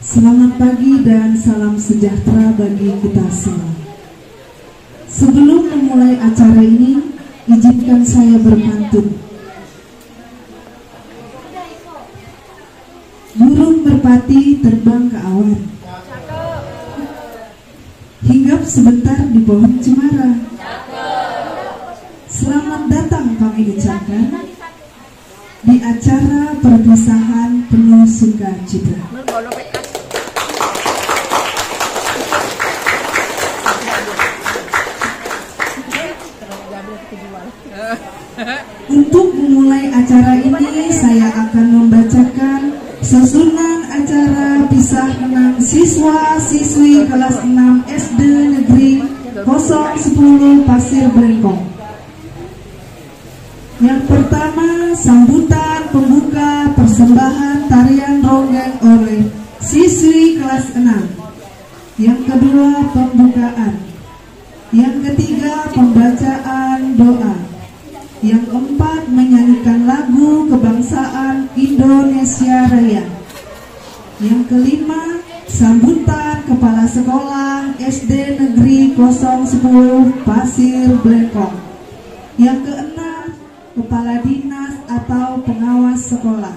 Selamat pagi dan salam sejahtera bagi kita semua. Sebelum memulai acara ini, izinkan saya berpantun. Burung merpati terbang ke awan, hinggap sebentar di pohon cemara. Selamat datang kami ucapkan di acara perpisahan penuh sukacita. Untuk memulai acara ini, saya akan membacakan susunan acara pisah menang siswa-siswi kelas 6 SD Negeri 010 Pasir Blengkong. Yang pertama, sambutan pembuka persembahan tarian ronggeng oleh siswi kelas 6. Yang kedua, pembukaan. Yang ketiga, pembacaan doa. Yang keempat, menyanyikan lagu kebangsaan Indonesia Raya. Yang kelima, sambutan kepala sekolah SD Negeri 010 Pasir Blengkong. Yang keenam, kepala dinas atau pengawas sekolah.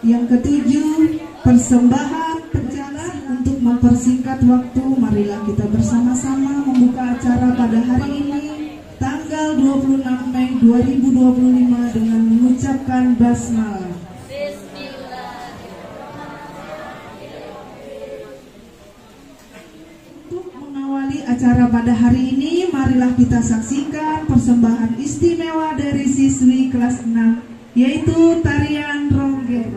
Yang ketujuh, persembahan penjara. Untuk mempersingkat waktu, marilah kita bersama-sama membuka acara pada hari ini, tanggal 26 Mei 2025 dengan mengucapkan basmalah. Untuk mengawali acara pada hari ini, marilah kita saksikan persembahan istimewa dari siswi kelas 6, yaitu tarian ronggeng.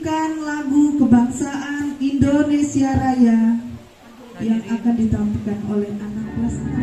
menyanyikan lagu kebangsaan Indonesia Raya yang akan ditampilkan oleh anak kelas 6.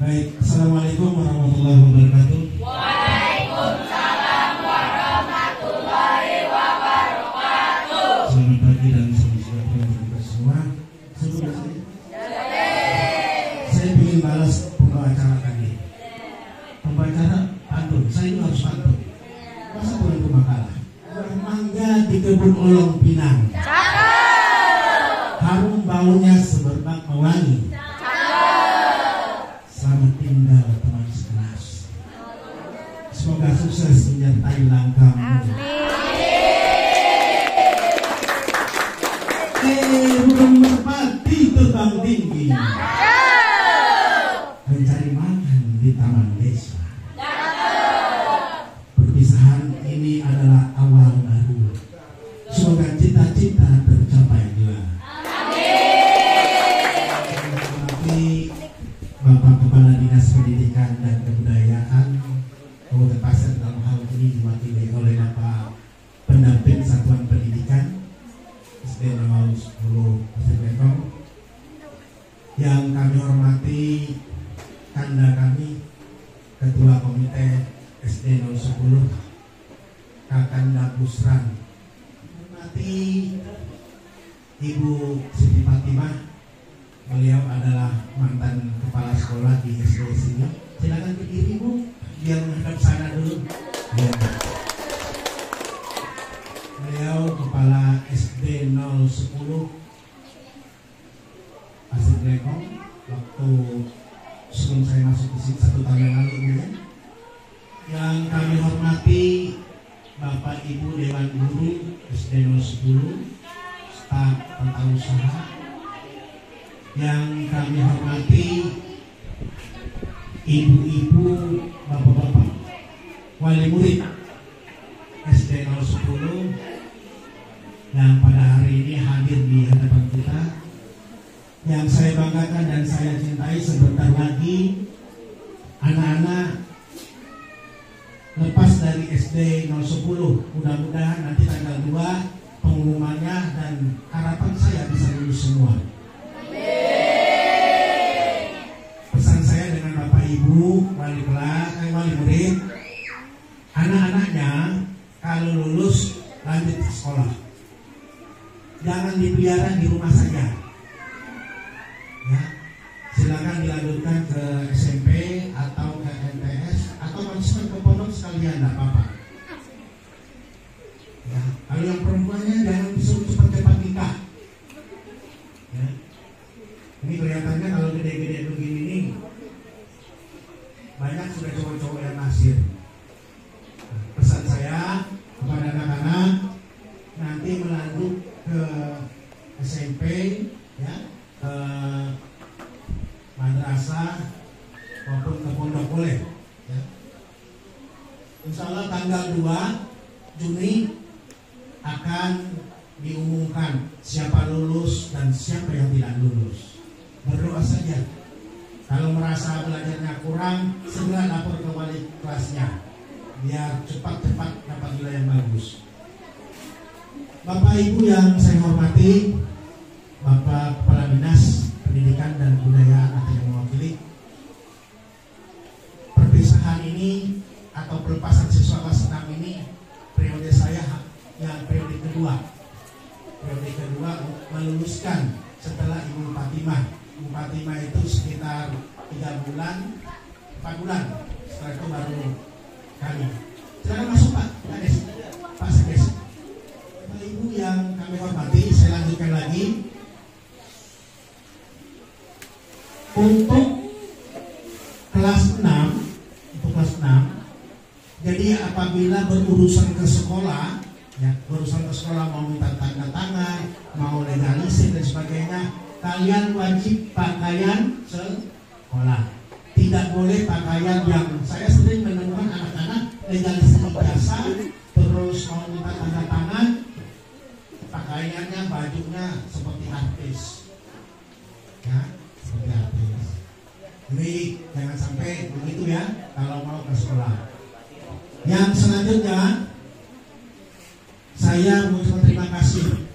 Baik, Assalamualaikum warahmatullahi wabarakatuh. Waalaikumsalam warahmatullahi wabarakatuh. Selamat pagi dan selamat sejahtera untuk kita semua. Sebelum saya ingin balas pembacara tadi. Pembacara pantun, saya ini harus pantun. Masa bukan makalah. Mangga di kebun olong pinang. Harum baunya semerbak mewangi. Selamat tinggal teman sekelas. Semoga sukses menyertai langkahmu. Burung merpati terbang tinggi, mencari makan di taman desa. Perpisahan ini adalah awal baru. Semoga cita-cita tercapai juga. Bapak Kepala Dinas Pendidikan dan Kebudayaan Kabupaten Pasir dalam hal ini diwakili oleh Bapak Pendamping Satuan Pendidikan SD Nomor 10 Pasir Bekong, yang kami hormati Kanda kami Ketua Komite SD Nomor 10 Kakanda Busran, hormati Ibu Siti Fatimah. Beliau adalah mantan kepala sekolah di SD sini. Silakan berdiri Bu, biar menghadap sana dulu. Ya. Beliau kepala SD 010 Pasir Bekong waktu sebelum saya masuk ke sini 1 tahun yang lalu ya. Yang kami hormati Bapak Ibu Dewan Guru SD 010, staf tata usaha. Yang kami hormati ibu-ibu, bapak-bapak, wali murid SD 010 yang pada hari ini hadir di hadapan kita. Yang saya banggakan dan saya cintai, sebentar lagi anak-anak lepas dari SD 010. Mudah-mudahan nanti tanggal 2 pengumumannya, dan harapan saya bisa lulus semua. Pesan saya dengan Bapak Ibu wali kelas, wali murid, anak-anaknya kalau lulus lanjut ke sekolah, jangan dipelihara di rumah saja. Ya, silakan dilanjutkan ke SMP atau ke MTS atau langsung ke pondok sekalian, tidak apa-apa. Ya, kalau yang perempuannya jangan disuruh cepat-cepat nikah. Ya. Ini kelihatannya kalau gede-gede begini nih, banyak sudah cowok-cowok yang nasir. Nah, pesan saya kepada anak-anak, nanti melanjut ke SMP, ya, ke madrasah maupun ke pondok boleh. Ya. Insya Allah tanggal 2 Juni akan diumumkan siapa lulus dan siapa yang tidak lulus. Berdoa saja. Kalau merasa belajarnya kurang, segera lapor ke wali kelasnya, biar cepat-cepat dapat nilai yang bagus. Bapak Ibu yang saya hormati, Bapak Kepala Dinas Pendidikan dan Kebudayaan atau yang mewakili, perpisahan ini atau pelepasan siswa kelas 6 ini periode saya yang periode kedua. Periode kedua meluluskan setelah Ibu Fatimah. Ibu Fatimah itu sekitar 3 bulan, 4 bulan. Setelah itu baru kami. Silakan masuk Pak, Kades, Pak Sekdes. Bapak Ibu yang kami hormati, saya lanjutkan lagi. Untuk kelas 6, jadi apabila berurusan ke sekolah, ya, berurusan ke sekolah mau minta tanda tangan, mau legalisir dan sebagainya, kalian wajib pakaian sekolah. Tidak boleh pakaian yang saya sering menemukan anak-anak legalisasi ijazah terus mau minta tanda tangan, pakaiannya bajunya seperti artis, ya seperti artis. Jadi jangan sampai begitu ya kalau mau ke sekolah. Yang selanjutnya saya mengucapkan terima kasih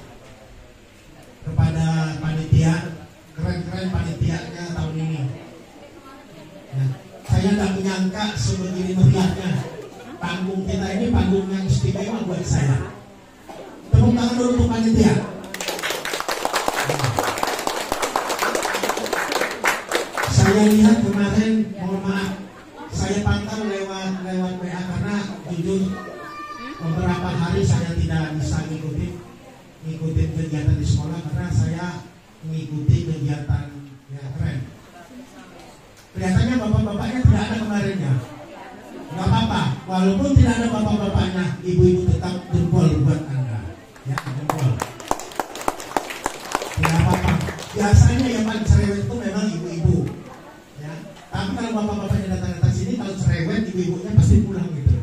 kepada panitia, keren-keren panitianya tahun ini. Ya, saya tidak menyangka sebegini meriahnya. Panggung kita ini panggung yang istimewa buat saya. Tepuk tangan dulu untuk panitia. Saya lihat kemarin, mohon maaf, saya pantau lewat WA karena jujur beberapa hari saya tidak bisa ngikutin kegiatan di sekolah karena saya mengikuti kegiatan yang keren. Kelihatannya bapak-bapaknya tidak ada kemarinnya. Nggak apa-apa, walaupun tidak ada bapak-bapaknya, ibu-ibu tetap jempol buat Anda. Ya, jempol. Tidak apa-apa. Biasanya yang paling cerewet itu memang ibu-ibu. Ya, tapi kalau bapak-bapaknya datang-datang sini, kalau cerewet ibu-ibunya pasti pulang gitu.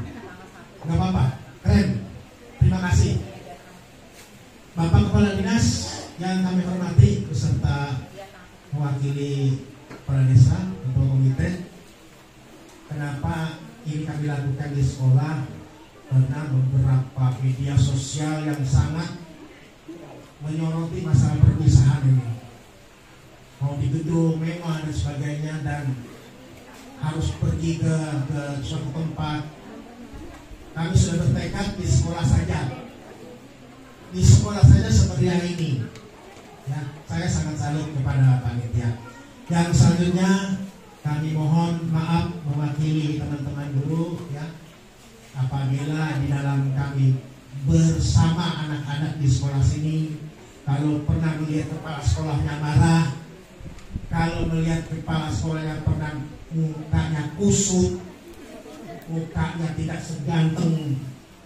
Nggak apa-apa, keren. Terima kasih. Bapak Kepala Dinas yang kami hormati beserta mewakili kepala desa atau komite. Kenapa ini kami lakukan di sekolah? Karena beberapa media sosial yang sangat menyoroti masalah perpisahan ini. Mau di gedung mewah dan sebagainya dan harus pergi ke suatu tempat. Kami sudah bertekad di sekolah saja. Di sekolah saja seperti yang ini. Ya, saya sangat salut kepada panitia. Yang selanjutnya kami mohon maaf mewakili teman-teman guru ya, apabila di dalam kami bersama anak-anak di sekolah sini kalau pernah melihat kepala sekolahnya marah, kalau melihat kepala sekolah yang pernah mukanya kusut, mukanya tidak seganteng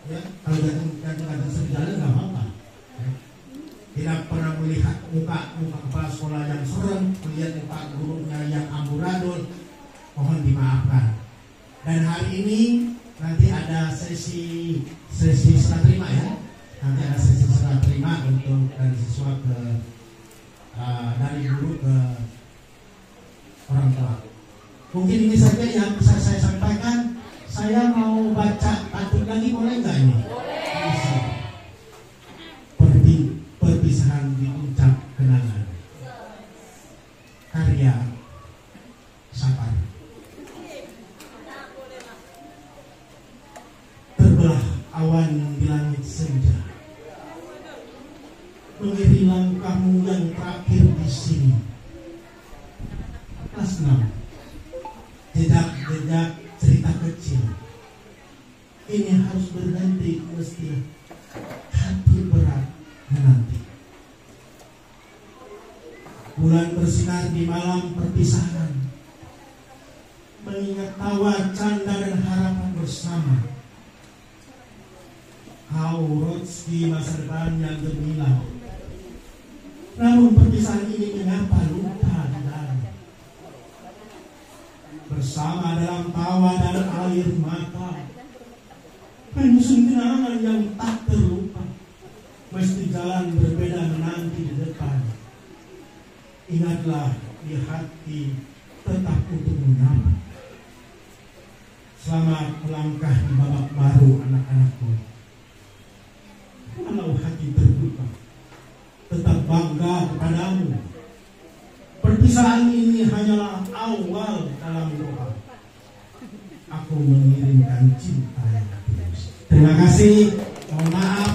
ya, kalau ganteng serigala nggak apa-apa. Tidak pernah melihat muka kepala sekolah yang serem, melihat muka gurunya yang amburadul, mohon dimaafkan. Dan hari ini nanti ada sesi serah terima ya, nanti ada sesi serah terima untuk dari siswa ke dari guru ke orang tua. Mungkin ini saja yang bisa saya sampaikan. Saya mau baca pantun lagi, boleh nggak ini? Bisa. Perpisahan di puncak kenangan, karya Sapar. Terbelah awan di langit senja, mengiringi langkahmu yang terakhir di sini. Kelas 6, jejak-jejak cerita kecil. Ini harus berhenti, mestilah hati berat menanti. Bulan bersinar di malam perpisahan, mengingat tawa, canda dan harapan bersama. Haurotski masa depan yang gemilang. Namun perpisahan ini mengapa luka di dalam. Bersama dalam tawa dan air mata, menyusun kenangan yang tak terlupa. Mesti jalan berbeda menanti di depan. Ingatlah di hati tetap untuk menyapa. Selamat melangkah di babak baru anak-anakku. Walau hati terbuka, tetap bangga kepadamu. Perpisahan ini hanyalah awal dalam doa. Aku mengirimkan cinta yang tulus. Terima kasih. Mohon maaf.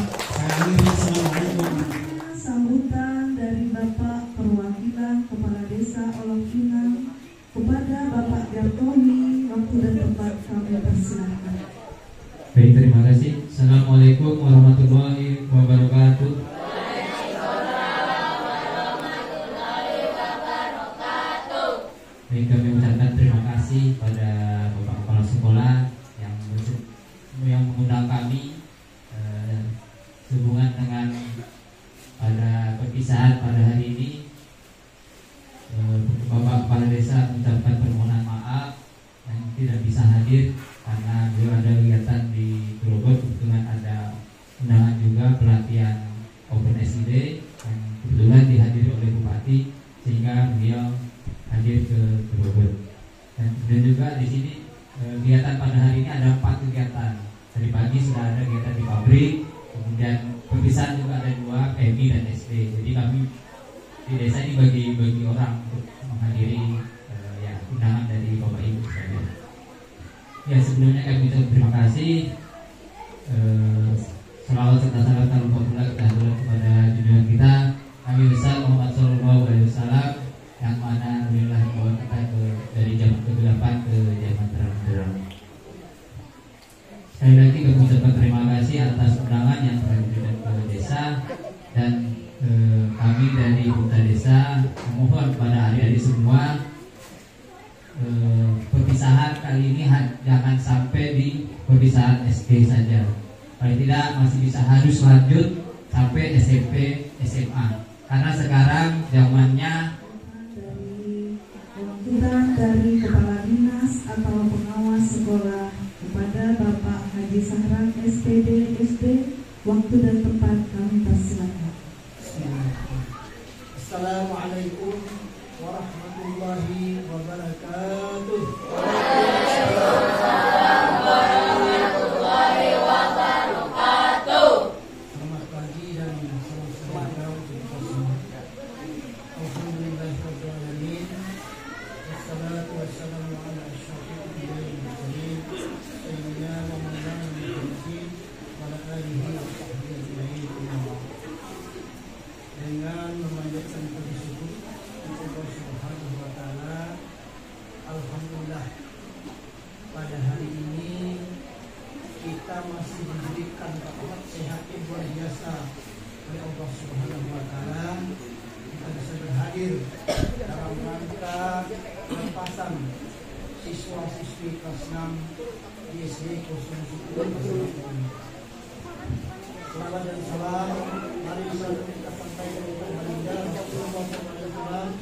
Sambutan dari Bapak Perwakilan Kepala Desa Olong Pinang kepada Bapak Gartomi, waktu dan tempat kami persilahkan. Baik, terima kasih. Assalamualaikum warahmatullahi wabarakatuh. Baik, kami ucapkan terima kasih pada Bapak Kepala Sekolah yang mengundang kami sehubungan dengan pada perpisahan pada hari ini. bagi orang untuk menghadiri ya undangan dari Bapak Ibu sekalian. Ya sebelumnya kami ucapkan terima kasih. Selawat serta salam terpujilah kita haturkan kepada junjungan kita Nabi besar Muhammad Sallallahu Alaihi Wasallam yang mana beliau membawa kita dari zaman kegelapan ke zaman terang-terang. Sekali lagi kami ucapkan terima kasih atas undangan yang telah diberikan kepada desa, dan kami dari Duta Desa memohon kepada adik-adik semua perpisahan kali ini jangan sampai di perpisahan SD saja. Kalau tidak masih bisa harus lanjut sampai SMP, SMA. Karena sekarang zamannya dari Kepala Dinas atau Pengawas Sekolah kepada Bapak Haji Sahran SPD SD, waktu dan tempat kami persilakan. Assalamualaikum warahmatullahi wabarakatuh. Selamat pagi dan selamat sejahtera untuk kita semua. Alhamdulillahirrahmanirrahim. Wassalatu wassalamu ala asyrafil anbiya'i wal mursalin sayyidina wa maulana Muhammadin wa ala alihi wa sahbihi ajma'in. Dengan memanjatkan puji syukur kepada Allah Subhanahu wa taala, alhamdulillah pada hari ini kita masih diberikan rahmat sehat yang luar biasa oleh Allah Subhanahu wa taala. Kita bisa berhadir dalam rangka pelepasan siswa-siswi kelas 6 di SD 010. Salawat dan salam mari kita sampaikan kepada baginda Rasulullah SAW,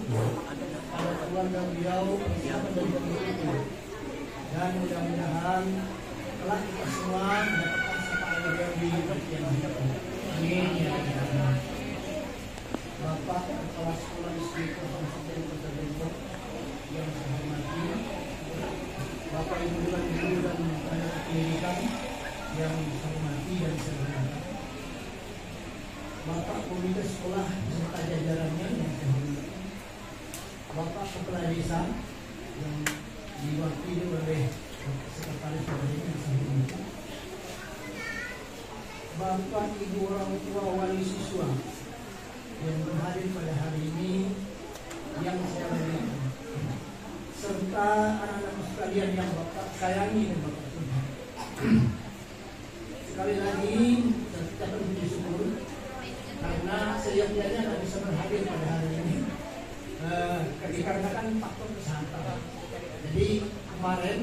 pada keluarga beliau, sahabat dan pengikutnya, dan mudah-mudahan telah kita semua mendapatkan syafaat di hidup yang hadapan. Amin ya Allah. Bapak Kepala Sekolah SD 010 Kota Depok yang saya hormati, Bapak Ibu dan Guru dan tenaga pendidikan yang saya hormati dan saya hormati, Bapak Komite Sekolah beserta jajarannya yang saya hormati, Bapak Kepala Desa yang diwakili oleh Sekretaris Daerah yang saya hormati, Bapak Ibu orang tua wali siswa yang berhadir pada hari ini yang saya hormati, serta anak-anak sekalian yang Bapak sayangi dan Bapak cintai. Sekali lagi saya ucapkan puji syukur karena seyogyanya tidak bisa berhadir pada hari ini dikarenakan faktor kesehatan. Jadi kemarin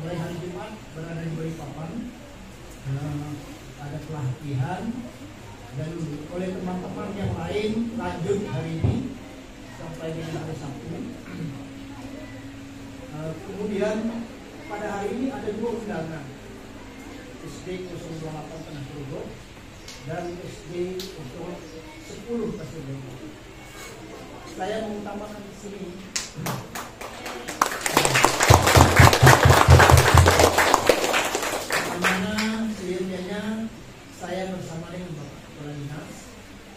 mulai hari Jumat berada di Balikpapan, ada pelatihan, dan oleh teman-teman yang lain lanjut hari ini sampai dengan hari Sabtu. Kemudian pada hari ini ada 2 undangan, SD 028 Tanah Grogol dan SD 010 Pasir Depok. Saya mengutamakan di sini bagaimana seyogyanya saya bersama dengan Bapak Kepala Dinas,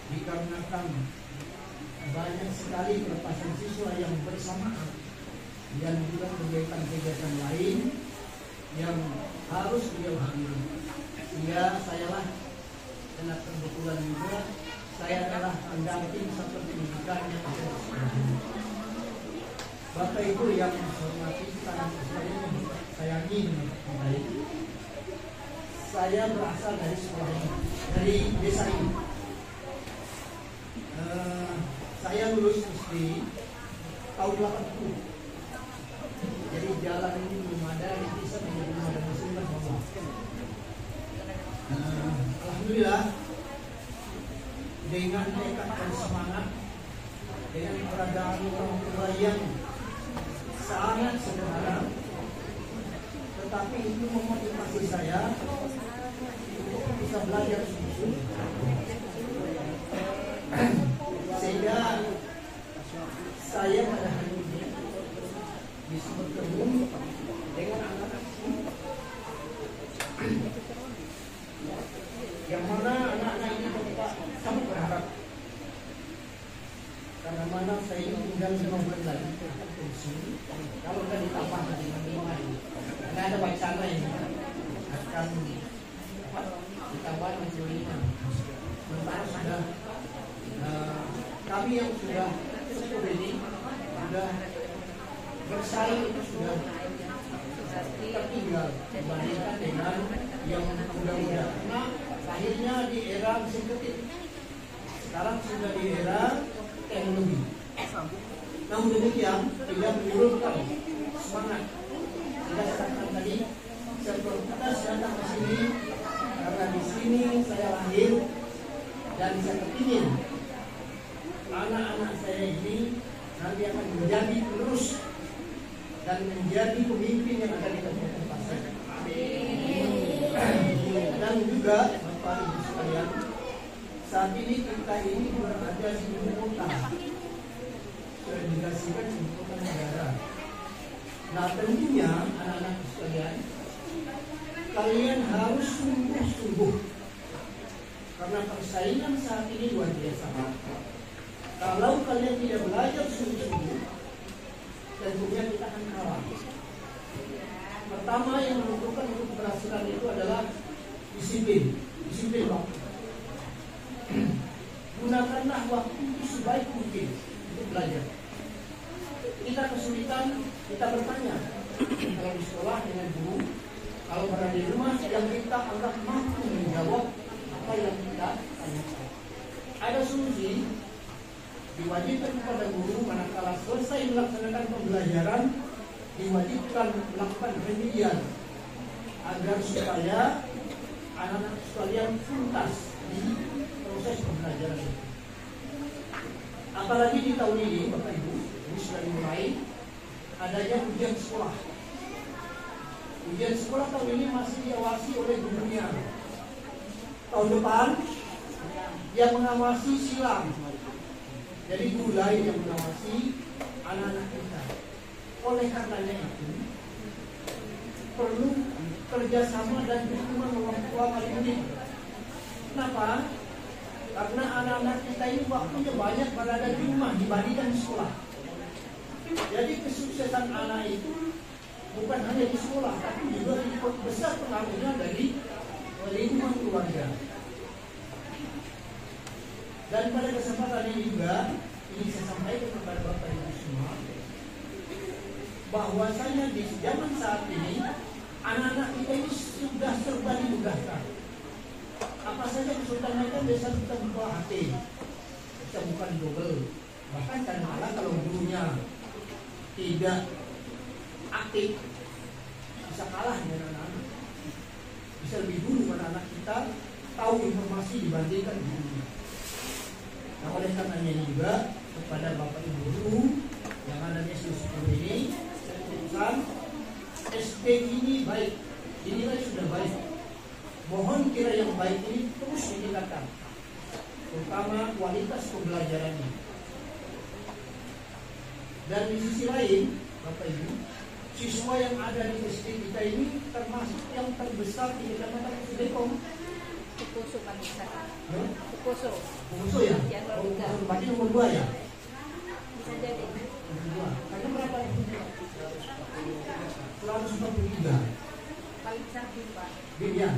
dikarenakan banyak sekali pelepasan siswa yang bersamaan dan juga kegiatan-kegiatan lain yang harus beliau hadiri. Sehingga sayalah, dan kebetulan juga saya adalah pendamping satu pendidikan yang Bapak Ibu yang saya hormati, saya sayangi dengan baik. Saya berasal dari sekolah ini, dari desa ini. Saya lulus SD tahun 80. Jadi jalan ini belum ada, ini bisa menjadi ada muslim dan Allah. Alhamdulillah, dengan tekad dan semangat, dengan keberadaan orang tua yang sangat sederhana, tetapi itu memotivasi saya untuk bisa belajar sungguh-sungguh, sehingga saya pada hari ini bisa bertemu dengan anak-anak yang mana anak-anak ini Bapak sangat berharap, karena mana saya tinggal 5 bulan lagi akan pensiun. Kalau kan ditambah lagi lagi, karena ada wacana ini akan ditambah 65. Sementara sudah kami yang sudah sepuh ini sudah bersaing itu sudah tertinggal dibandingkan dengan yang muda-muda. Karena akhirnya di era mesin ketik, sekarang sudah di era teknologi. Namun demikian tidak menyurutkan semangat. Kita katakan tadi, sebelum kita datang ke sini karena di sini saya lahir dan saya kepingin anak-anak saya ini nanti akan menjadi penerus dan menjadi pemimpin yang ada di Kabupaten Pasir. Dan juga Bapak Ibu sekalian, saat ini kita ini berada di ibu kota, terindikasikan ibu kota negara. Nah tentunya anak-anak sekalian, kalian harus sungguh-sungguh karena persaingan saat ini luar biasa. Kalau kalian tidak belajar sungguh-sungguh, tentunya kita akan kalah. Pertama yang menentukan untuk keberhasilan itu adalah disiplin waktu. Gunakanlah waktu itu sebaik mungkin untuk belajar. Kita kesulitan, kita bertanya. Kalau di sekolah dengan guru, kalau berada di rumah yang kita anggap mampu menjawab apa yang kita tanyakan. Ada solusi. Diwajibkan kepada guru manakala selesai melaksanakan pembelajaran, diwajibkan melakukan remedial agar supaya anak-anak sekalian tuntas di proses pembelajaran itu. Apalagi di tahun ini, Bapak Ibu, ini sudah dimulai adanya ujian sekolah. Ujian sekolah tahun ini masih diawasi oleh gurunya. Tahun depan yang mengawasi silang. Jadi guru lain yang mengawasi anak-anak kita. Oleh karenanya itu perlu kerjasama dan dukungan orang tua paling penting. Kenapa? Karena anak-anak kita ini waktunya banyak berada di rumah dibandingkan di sekolah. Jadi kesuksesan anak itu bukan hanya di sekolah, tapi juga besar pengaruhnya dari lingkungan keluarga. Dan pada kesempatan ini juga ini saya sampaikan kepada Bapak Ibu semua bahwasanya di zaman saat ini anak-anak kita ini sudah serba dimudahkan. Apa saja kesulitan mereka bisa kita buka HP, kita buka di Google. Bahkan kadang-kadang kalau gurunya tidak aktif bisa kalah dengan anak-anak. Bisa lebih dulu anak-anak kita tahu informasi dibandingkan gurunya. Nah, oleh karenanya juga kepada Bapak Ibu guru yang ada di SD ini, saya putuskan SD ini baik, dinilai sudah baik. Mohon kira yang baik ini terus ditingkatkan, terutama kualitas pembelajarannya. Dan di sisi lain, Bapak Ibu, siswa yang ada di SD kita ini termasuk yang terbesar di Kecamatan Sudekong. Kukusu Pak Ustaz. Kukusu ya? Yang nomor 3. Berarti nomor 2 ya? Bisa jadi. Nomor 2. Karena berapa? 143. Paling besar BIM Pak. BIM ya?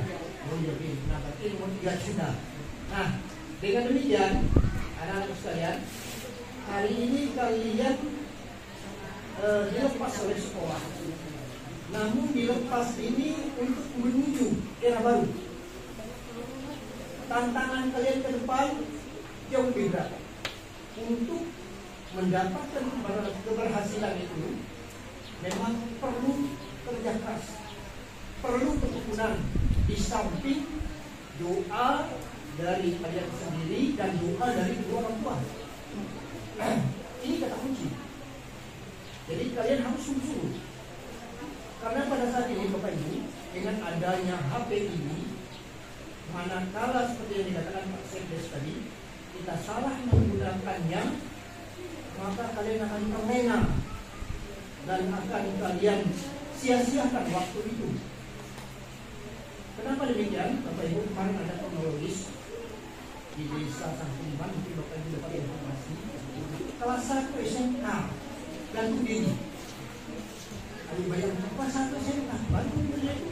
Oh iya BIM. Nah berarti nomor 3 sudah. Nah dengan demikian anak-anak sekalian, hari ini kalian dilepas oleh sekolah. Namun dilepas ini untuk menuju era baru. Tantangan kalian ke depan jauh lebih berat. Untuk mendapatkan keberhasilan itu memang perlu kerja keras, perlu ketekunan di samping doa dari kalian sendiri dan doa dari kedua orang tua. Ini kata kunci. Jadi kalian harus sungguh-sungguh. Karena pada saat ini Bapak Ibu, dengan adanya HP ini, manakala seperti yang dikatakan Pak Sekdes tadi, kita salah menggunakannya, maka kalian akan terlena dan akan kalian sia-siakan waktu itu. Kenapa demikian? Bapak Ibu, kemarin ada kronologis di desa Sangkuman, mungkin Bapak Ibu dapat informasi. Kelas 1 SMK Gantu Diri. Ayo bayangkan kelas 1 SMK Gantu Diri itu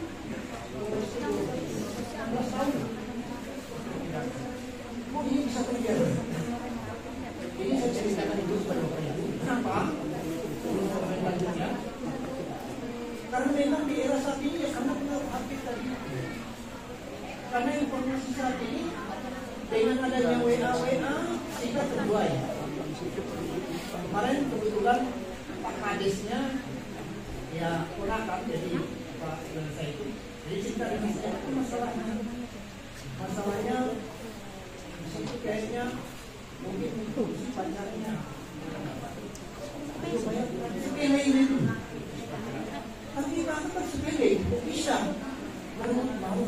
16 tahun. Kok ini bisa terjadi? Ini saya ceritakan dulu kepada Bapak Ibu. Kenapa? Lanjutnya. Karena memang di era saat ini ya karena pengaruh aktif tadi. Karena informasi saat ini dengan adanya WA sehingga terbuai. Kemarin kebetulan Pak Kadesnya ya ponakan jadi Pak saya itu. Jadi cerita dengan saya itu masalahnya di situ kayaknya mungkin untuk si pacarnya. Itu banyak sepele ini tuh. Tapi kita kan sepele, bisa mau.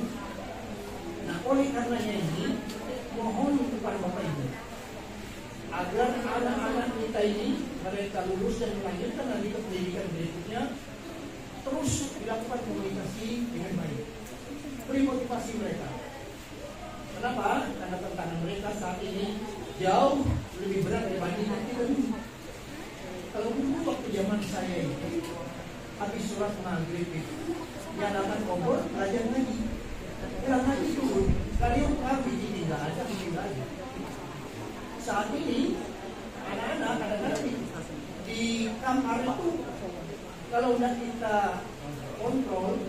Nah, oleh karenanya ini mohon kepada Bapak Ibu agar anak-anak kita ini mereka lulus dan melanjutkan nanti ke pendidikan berikutnya terus dilakukan komunikasi dengan baik. Beri motivasi mereka. Kenapa? Karena tantangan mereka saat ini jauh lebih berat dibandingkan kita dulu. Kalau dulu waktu zaman saya itu habis sholat maghrib itu diadakan kompor belajar lagi. Bilang lagi dulu, kalian kami tidak ada. Saat ini anak-anak kadang-kadang di kamar itu kalau udah kita kontrol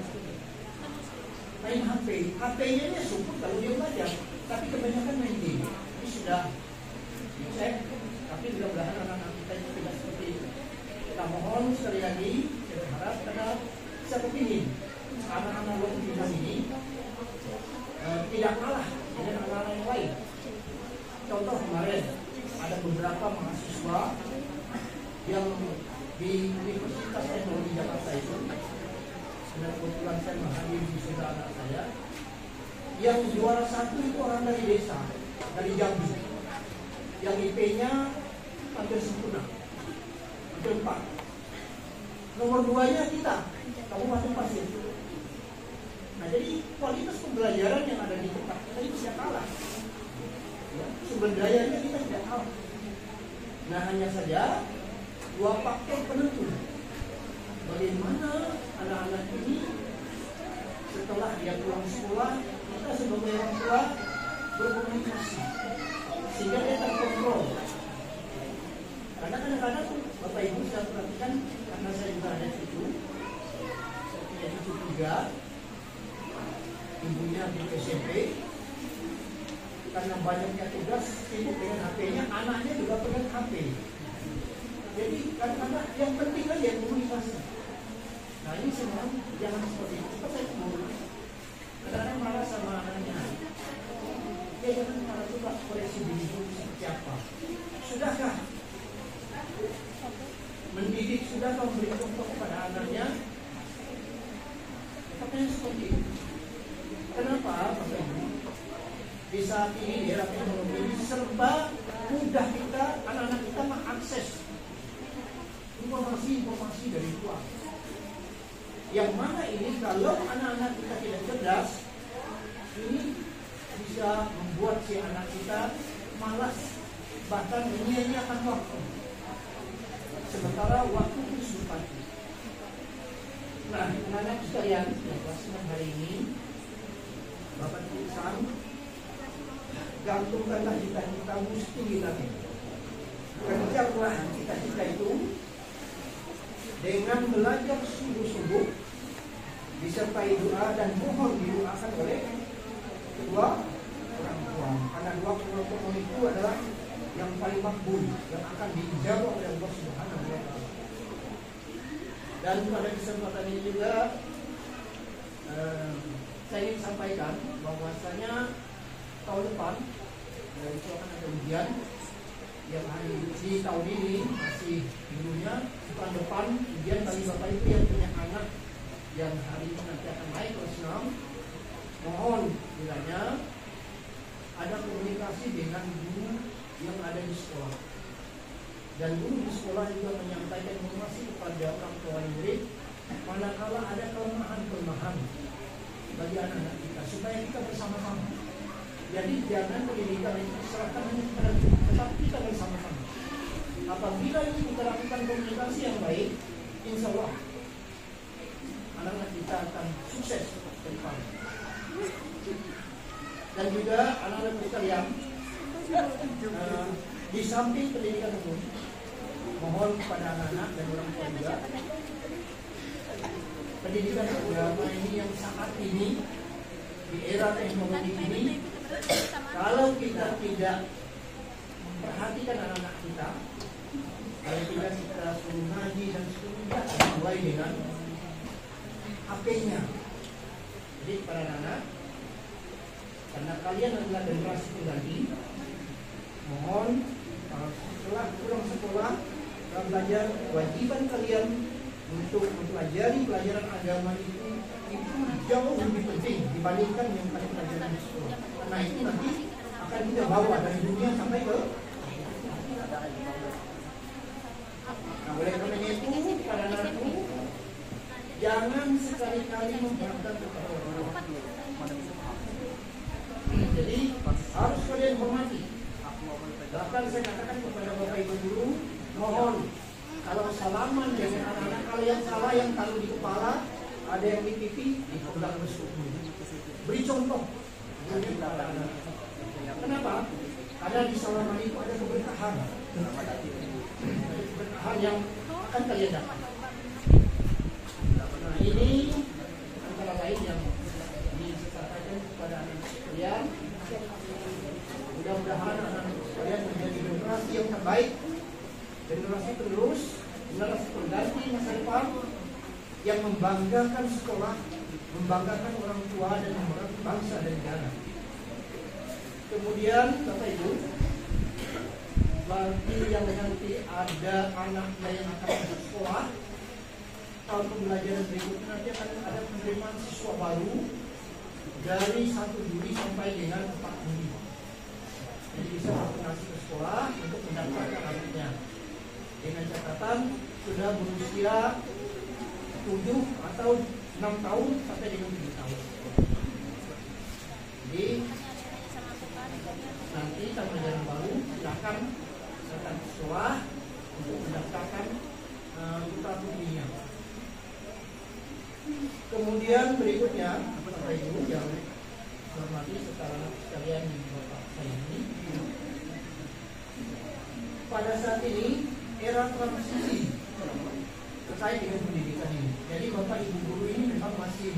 main HP, HP-nya support kalau dia belajar, tapi kebanyakan main game. Ini sudah dicek, tapi mudah-mudahan anak-anak kita itu tidak seperti itu. Kita mohon sekali lagi, saya berharap karena saya kepingin anak-anak waktu kita ini tidak kalah dengan anak-anak yang lain. Contoh kemarin ada beberapa mahasiswa yang di Universitas Teknologi Jakarta itu, dan kebetulan saya menghadiri di saudara anak saya, yang juara 1 itu orang dari desa, dari Jambi, yang IP-nya hampir sempurna, hampir 4. Nomor 2-nya kita, Kabupaten Pasir. Nah, jadi kualitas pembelajaran yang ada di tempat kita itu tidak kalah. Ya, sumber dayanya kita tidak kalah. Nah, hanya saja 2 faktor penentu. Bagaimana anak-anak ini setelah dia pulang sekolah, kita sebagai orang tua berkomunikasi sehingga dia terkontrol. Karena kadang-kadang Bapak Ibu sudah perhatikan, karena saya juga ada cucu, saya punya cucu 3, ibunya di SMP, karena banyaknya tugas sibuk dengan HP-nya, anaknya juga pegang HP. Jadi kadang-kadang yang penting kan dia komunikasi. Nah, ini semua jangan seperti itu. Kita saya tunggu. Kadang-kadang marah sama anaknya. Ya jangan marah, coba koreksi diri itu seperti apa. Sudahkah mendidik, sudahkah memberi contoh kepada anaknya? Katanya seperti itu. Kenapa Bapak Ibu? Di saat ini di era teknologi serba mudah kita, anak-anak kita mengakses informasi dari luar. Yang mana ini kalau anak-anak kita tidak cerdas, ini bisa membuat si anak kita malas, bahkan menyia-nyiakan waktu. Sementara waktu itu berpati. Nah, anak-anak sekalian, yang kelas 6 hari ini, Bapak tulisan, gantungkanlah cita-cita mesti dilatih. Kerjalah cita-cita itu dengan belajar sungguh-sungguh, disertai doa dan mohon didoakan oleh kedua orang tua. Karena dua orang tua itu adalah yang paling makbul, yang akan dijawab oleh Allah Subhanahu wa Ta'ala. Dan pada kesempatan ini juga saya ingin sampaikan bahwasanya tahun depan itu akan ada ujian yang hari di tahun ini masih dulunya, tahun depan ujian bagi Bapak Ibu yang punya anak yang hari ini nanti akan naik kelas 6, mohon kiranya ada komunikasi dengan guru yang ada di sekolah, dan guru di sekolah juga menyampaikan informasi kepada orang tua murid manakala ada kelemahan-kelemahan bagi anak-anak kita, supaya kita bersama-sama Jadi jangan pendidikan itu diserahkan hanya kepada guru, tetapi kita bersama-sama. Apabila ini kita lakukan komunikasi yang baik, insya Allah anak-anak kita akan sukses ke depan. Dan juga anak-anak sekalian, di samping pendidikan umum, mohon kepada anak-anak dan orang tua juga, pendidikan agama ini yang saat ini di era teknologi ini, kalau kita tidak memperhatikan anak-anak kita, kalau tidak kita suruh ngaji dan seterusnya, mulai dengan HP-nya. Jadi para anak-anak, karena kalian adalah generasi pengganti, mohon setelah pulang sekolah, belajar, kewajiban kalian untuk mempelajari pelajaran agama itu jauh lebih penting dibandingkan yang pelajaran di sekolah. Karena itu nanti akan kita bawa dari dunia sampai ke. Nah, oleh karena itu, para anakku, jangan sekali-kali memberatkan kepada orang. Jadi harus kalian hormati. Bahkan saya katakan kepada Bapak Ibu guru, mohon kalau salaman dengan anak-anak kalian salah yang taruh di kepala, ada yang di pipi, dipegang bersyukur. Beri contoh. Kenapa? Karena di salaman itu ada keberkahan. Keberkahan yang akan kalian dapat. Nah, ini antara lain yang disampaikan kepada anak-anak sekalian. Mudah-mudahan anak-anak sekalian menjadi generasi yang terbaik, generasi penerus, generasi pengganti masa depan yang membanggakan sekolah, membanggakan orang tua dan membanggakan bangsa dan negara. Kemudian Bapak Ibu, bagi yang nanti ada anaknya yang akan masuk sekolah, tahun pembelajaran berikutnya nanti akan ada penerimaan siswa baru dari 1 Juli sampai dengan 4 Juli. Jadi bisa vaksinasi ke sekolah untuk mendaftarkan anaknya dengan catatan sudah berusia 7 atau 6 tahun sampai dengan 7 tahun. Jadi nanti tahun ajaran baru silakan datang ke sekolah untuk mendaftarkan putra putrinya. Kemudian berikutnya, Bapak Ibu yang hormati secara sekalian di Bapak saya ini, pada saat ini era transisi terkait dengan pendidikan ini. Jadi Bapak Ibu guru ini memang masih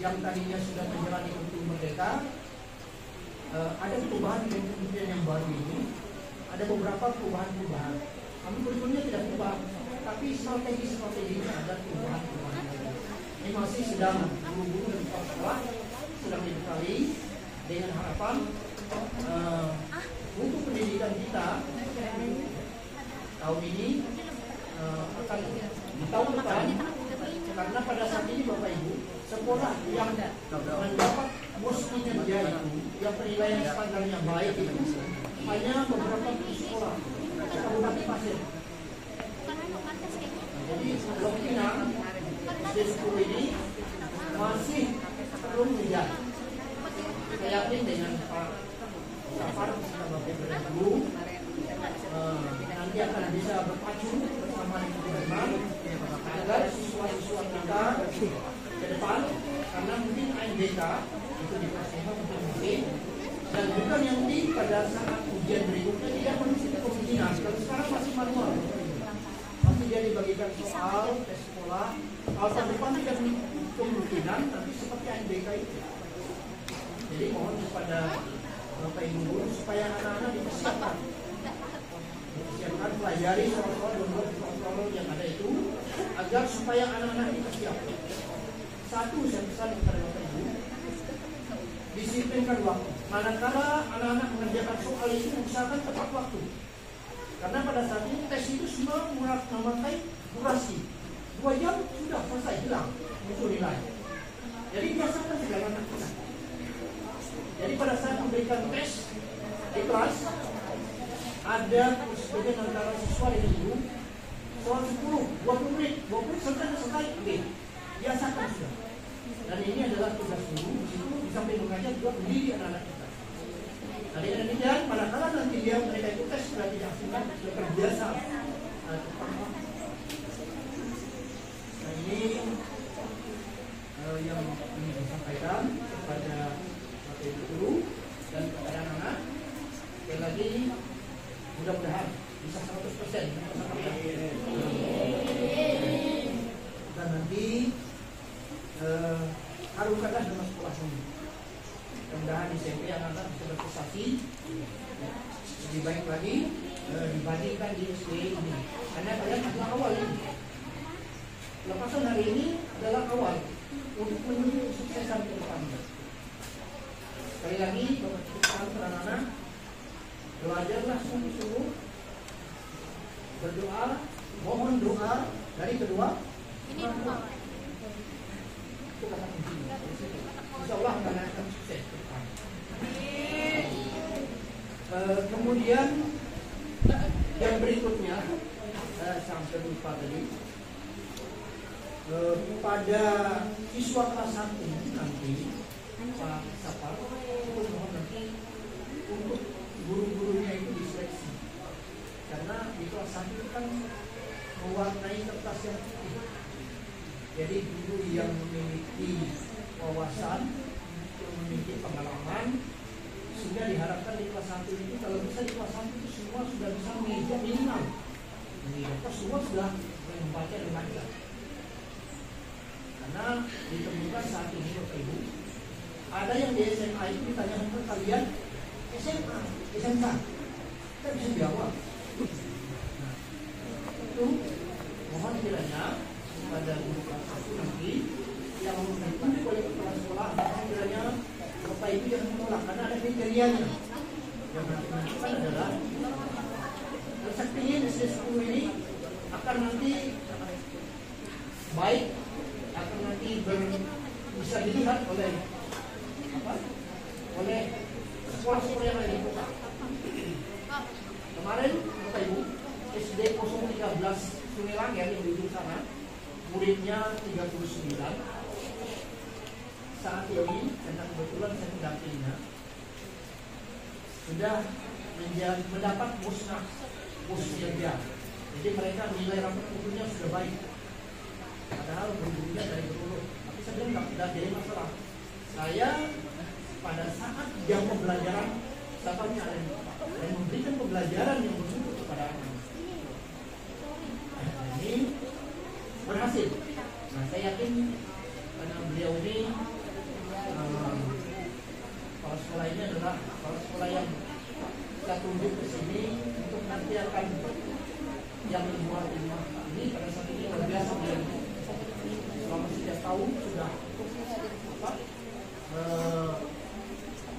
yang tadinya sudah menjalani kurikulum merdeka, ada perubahan dengan kementerian yang baru ini, ada beberapa perubahan-perubahan. Kami kurikulumnya tidak berubah, tapi strategi-strateginya ada perubahan-perubahan. Ini masih sedang guru-guru dan kepala sekolah sedang dibekali dengan harapan untuk pendidikan kita tahun ini akan di tahun depan, karena pada saat ini Bapak Ibu sekolah yang mendapat mustinya dia itu yang penilaian standarnya baik itu hanya beberapa sekolah Kabupaten Pasir. Jadi Blok Pinang SD10 ini masih perlu mengejar. Saya yakin dengan Pak Safar bersama Bapak Ibu nanti akan bisa berpacu bersama dengan teman-teman agar siswa-siswa kita ke depan, karena mungkin ANBK itu dipersiapkan mungkin, dan juga nanti pada saat ujian berikutnya tidak menulis kemungkinan. Kalau sekarang masih manual, masih dia dibagikan soal tes sekolah. Kalau tahun depan tidak kemungkinan nanti seperti ANBK itu. Jadi mohon kepada Bapak Ibu guru supaya anak-anak dipersiapkan pelajari soal-soal yang ada itu agar supaya anak-anak dipersiapkan. Satu saya pesan kepada Bapak Ibu, disiplinkan waktu. Manakala anak-anak mengerjakan soal itu usahakan tepat waktu. Karena pada saat ini tes itu semua memakai durasi 2 jam sudah selesai, hilang muncul nilai. Jadi biasakan segala anak kita. Jadi pada saat memberikan tes di kelas ada sebagian antara siswa dengan guru soal 10, 20 menit selesai, oke. Biasakan sudah. Dan ini adalah tugas guru, di situ di samping mengajar juga mendidik anak-anak kita. Mohon doa dari kedua Ini orang tua. rumah. Itu kata kuncinya. Insya Allah akan sukses. Kemudian yang berikutnya saya sampai lupa tadi, pada siswa kelas 1 nanti Pak Sapar itu mohon nanti untuk guru-gurunya itu diseleksi, karena di kelas 1 itu kan mewarnai kertas yang putih. Jadi guru yang memiliki wawasan, yang memiliki pengalaman, sehingga diharapkan di kelas 1 itu kalau bisa di kelas 1 itu semua sudah bisa mengeja minimal. Atau semua sudah membaca dan baca. Karena ditemukan saat ini Bapak Ibu, ada yang di SMA itu ditanyakan ke kalian SMA, SMK, kita bisa jawab. Nah, itu mohon kiranya pada guru kelas 1 nanti yang ditunjuk oleh kepala sekolah, mohon kiranya Bapak Ibu yang menolak karena ada kriterianya. Yang nanti menentukan adalah sektinya SD 10 ini akan nanti baik, akan nanti bisa dilihat oleh oleh sekolah-sekolah yang lain di kota. Kemarin Bapak Ibu SD 013 Sungai Langgar yang di ujung sana, muridnya 39. Saat ini karena kebetulan saya mendampinginya sudah mendapat musnah dia. Jadi mereka nilai rapor bukunya sudah baik. Padahal gurunya dari dulu. Tapi saya bilang tidak jadi masalah. Saya pada saat jam pembelajaran saya tanya dan memberikan pembelajaran yang bersyukur kepada anak. Ini berhasil. Nah saya yakin karena beliau ini kepala sekolah ini adalah kepala sekolah yang kita tunjuk ke sini untuk nanti akan yang membuat rumah ini pada saat ini luar biasa beliau selama 3 tahun sudah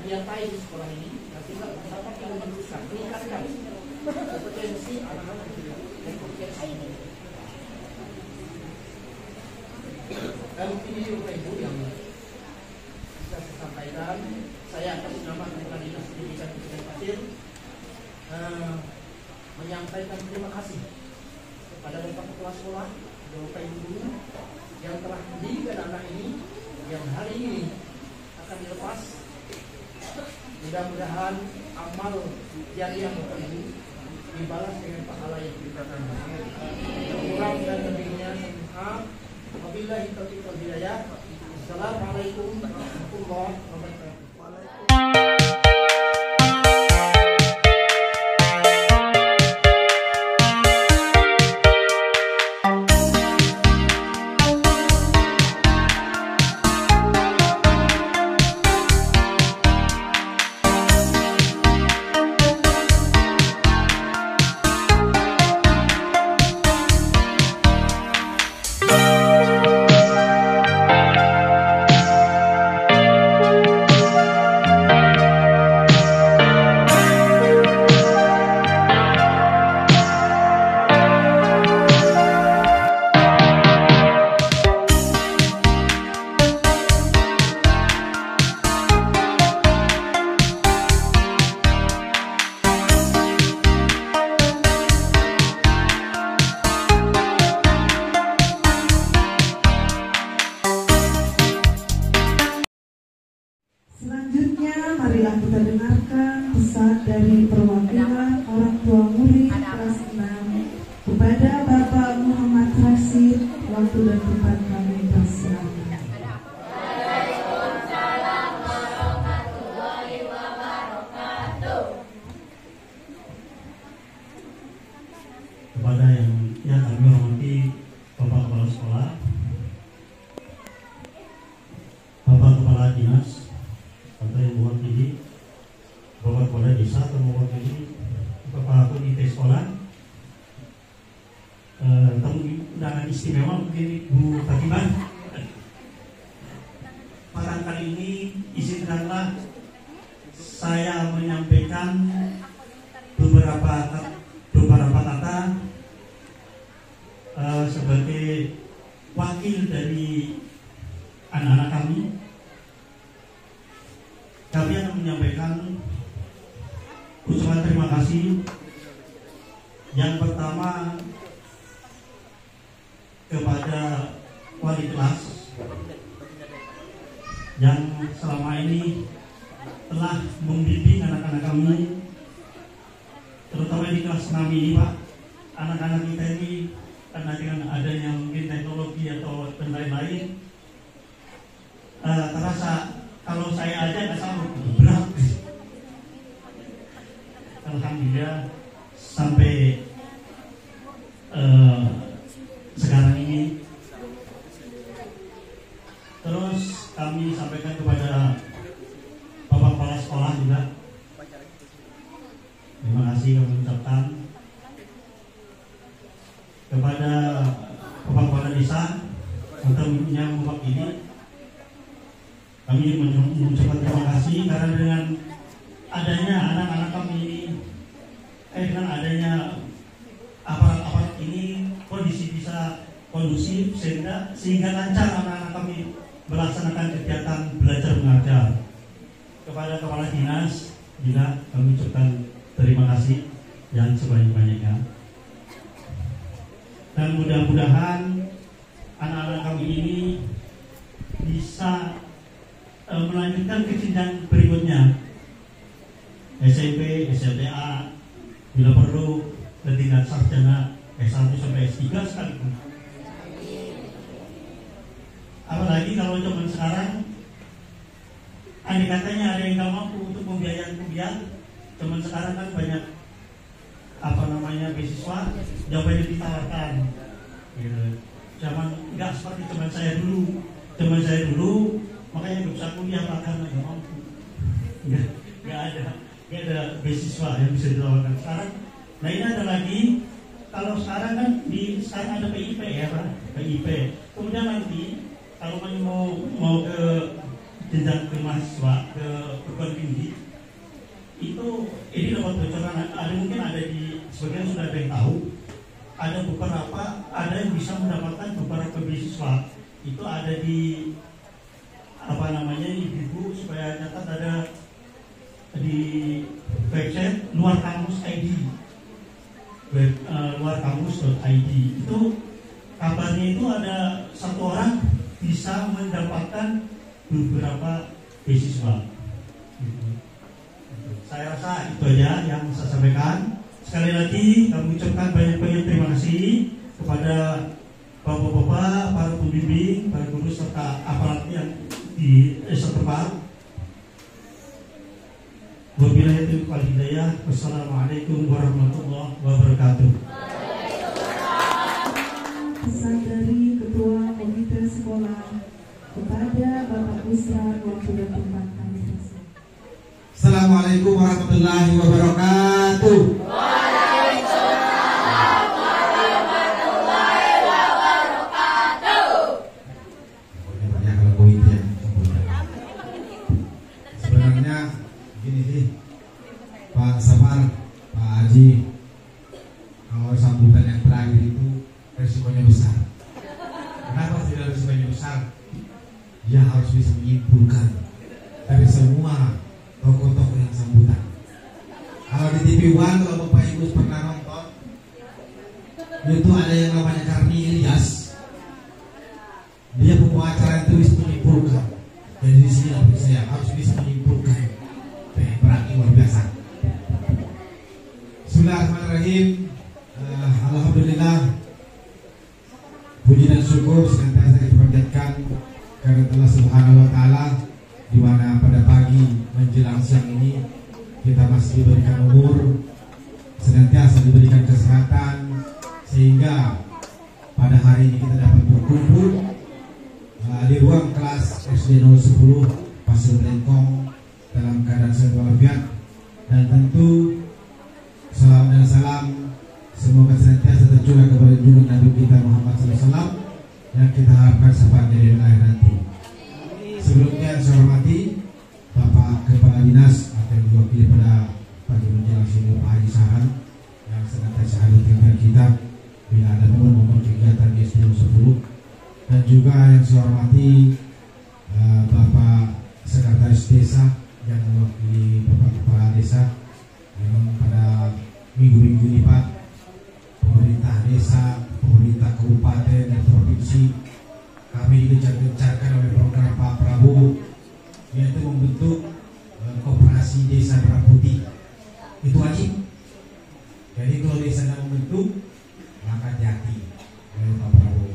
menyertai di sekolah ini. Nanti dapat kita meneruskan, meningkatkan kompetensi anak-anak dan kompetensi ini. Dan ini Bapak Ibu yang bisa saya sampaikan. Saya atas nama Kepala Dinas Pendidikan Kabupaten Pasir menyampaikan terima kasih kepada Bapak Kepala Sekolah, Bapak Ibu guru yang telah mendidik anak ini yang hari ini akan dilepas. Mudah-mudahan amal jariah Bapak Ibu dibalas dengan pahala yang diberikan. Kurang dan lebihnya mohon. Wabillahi taufiq wal hidayah. Assalamualaikum warahmatullahi wabarakatuh. Selanjutnya, marilah kita dengarkan pesan dari perwakilan orang tua murid kelas 6 kepada Bapak Muhammad Rashid. Waktu dan tempat kami persilakan. Waalaikumsalam warahmatullahi wabarakatuh. Kepada yang kami hormati Bapak Kepala Sekolah, Bapak Kepala Dinas, atau yang mewakili Bapak Kepala Desa atau mewakili Bapak Komite Sekolah, tamu undangan istimewa mungkin Bu Fatimah. Pada kali ini izinkanlah saya menyampaikan beberapa kata sebagai wakil dari anak-anak kami akan menyampaikan ucapan terima kasih. Yang pertama kepada wali kelas yang selama ini telah membimbing anak-anak kami, terutama di kelas 6 ini, Pak. Anak-anak kita ini karena dengan adanya mungkin teknologi atau lain-lain, terasa kalau saya aja nggak sanggup, berat. Alhamdulillah sampai sekarang ini. Terus kami sampaikan kepada Bapak Kepala Sekolah juga, terima kasih kami ucapkan. Kepada Bapak Kepala Desa atau yang mewakili, kami mengucapkan terima kasih karena dengan adanya anak-anak kami ini, dengan adanya aparat-aparat ini, kondisi bisa kondusif sehingga lancar anak-anak kami melaksanakan kegiatan belajar mengajar. Kepada Kepala Dinas juga kami ucapkan terima kasih yang sebanyak-banyaknya. Dan mudah-mudahan anak-anak kami ini bisa melanjutkan ke jenjang berikutnya, SMP, SMTA, bila perlu ke tingkat sarjana S1 sampai S3 sekalipun. Apalagi kalau zaman sekarang, andai katanya ada yang nggak mampu untuk pembiayaan kuliah, zaman sekarang kan banyak beasiswa yang banyak ditawarkan. Gitu. Zaman nggak seperti zaman saya dulu. Zaman saya dulu makanya nggak bisa kuliah karena nggak mampu. Nggak ada beasiswa yang bisa ditawarkan sekarang. Nah ini ada lagi, kalau sekarang kan sekarang ada PIP ya Pak, PIP. Kemudian nanti kalau mau ke jenjang ke mahasiswa, ke perguruan tinggi, itu ini dapat bocoran, mungkin ada di sebagian sudah ada yang tahu, ada yang bisa mendapatkan beberapa beasiswa. Itu ada di ibu supaya catat, ada di website luar kamus ID, luarkamus.id. Itu kabarnya itu ada satu orang bisa mendapatkan beberapa beasiswa. Saya rasa itu aja yang saya sampaikan. Sekali lagi kami ucapkan banyak-banyak terima kasih kepada bapak-bapak, para pembimbing, para guru serta aparat yang di setempat. Wabillahi taufiq wal hidayah. Wassalamualaikum warahmatullahi wabarakatuh. Pesan dari Ketua Komite Sekolah kepada Bapak Pusra waktu dan tempat kami selesai. Assalamualaikum warahmatullahi wabarakatuh. Waalaikumsalam warahmatullahi wabarakatuh. Banyak kalau poin yang sebenarnya gini sih, Pak Samar, Pak Haji, kalau sambutan yang terakhir itu resikonya besar. Kenapa tidak resikonya besar? Dia harus bisa menyimpulkan dari semua tokoh-tokoh yang sambutan. Kalau di TV One, kalau Bapak Ibu pernah nonton, itu ada yang namanya Karni Ilyas. Dia pembawa acara itu bisa menyimpulkan. Jadi di sini saya harus bisa menyimpulkan. Berarti luar biasa. Bismillahirrahmanirrahim. Alhamdulillah. Puji dan syukur senantiasa kita panjatkan karena Allah Subhanahu wa taala, di mana pada pagi menjelang siang ini kita masih diberikan umur, senantiasa diberikan kesehatan, sehingga pada hari ini kita dapat berkumpul di ruang kelas SD 010 Pasir Belengkong dalam keadaan sehat walafiat, dan tentu salam dan salam semoga senantiasa tercurah kepada junjungan Nabi kita Muhammad SAW yang kita harapkan syafaatnya di akhir nanti. Sebelumnya saya hormati Bapak Kepala Dinas atau yang diwakili pada pagi menjelang sini Pak Haji Sahan yang senantiasa hadir di tengah kita bila ada momen-momen kegiatan dan juga yang saya hormati Bapak Sekretaris Desa yang mewakili Bapak Kepala Desa. Memang pada minggu-minggu ini Pak, pemerintah desa, pemerintah kabupaten dan provinsi, kami digencar-gencarkan oleh program Pak Prabowo, yaitu membentuk koperasi desa Merah Putih. Itu wajib. Jadi kalau desa tidak membentuk, maka hati-hati oleh Pak Prabowo